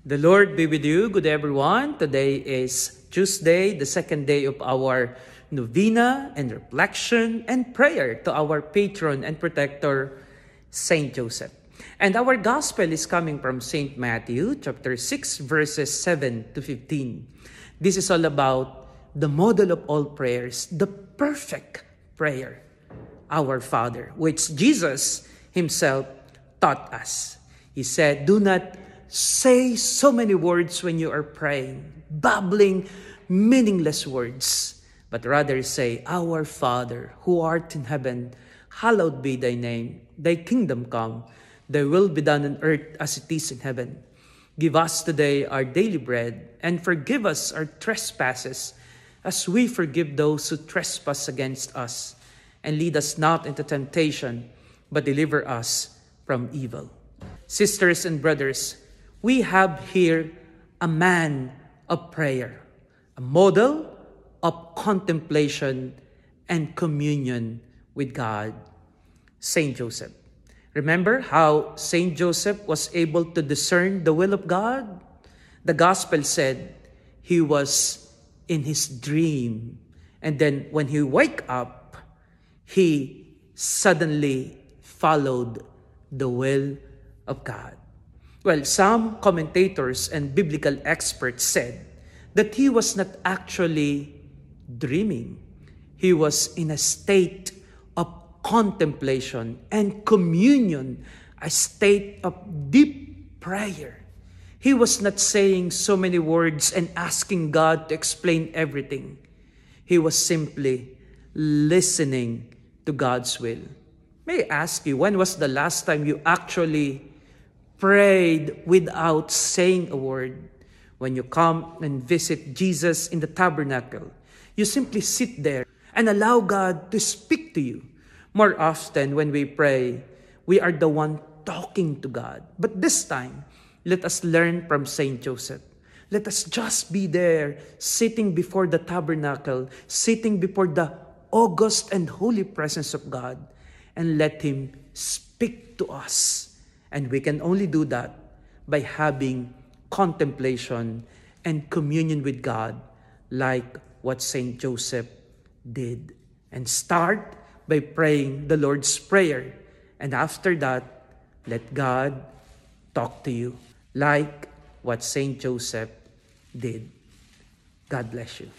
The Lord be with you. Good everyone. Today is Tuesday, the second day of our novena and reflection and prayer to our patron and protector, Saint Joseph. And our gospel is coming from Saint Matthew, chapter 6, verses 7 to 15. This is all about the model of all prayers, the perfect prayer, our Father, which Jesus himself taught us. He said, do not say so many words when you are praying, babbling meaningless words, but rather say, Our Father, who art in heaven, hallowed be thy name. Thy kingdom come, thy will be done on earth as it is in heaven. Give us today our daily bread, and forgive us our trespasses, as we forgive those who trespass against us. And lead us not into temptation, but deliver us from evil. Sisters and brothers, we have here a man of prayer, a model of contemplation and communion with God, Saint Joseph. Remember how Saint Joseph was able to discern the will of God? The gospel said he was in his dream, and then when he woke up, he suddenly followed the will of God. Well, some commentators and biblical experts said that he was not actually dreaming. He was in a state of contemplation and communion, a state of deep prayer. He was not saying so many words and asking God to explain everything. He was simply listening to God's will. May I ask you, when was the last time you actually prayed without saying a word? When you come and visit Jesus in the tabernacle, you simply sit there and allow God to speak to you. More often when we pray, we are the one talking to God. But this time, let us learn from Saint Joseph. Let us just be there, sitting before the tabernacle, sitting before the august and holy presence of God, and let Him speak to us. And we can only do that by having contemplation and communion with God, like what Saint Joseph did. And start by praying the Lord's Prayer. And after that, let God talk to you, like what Saint Joseph did. God bless you.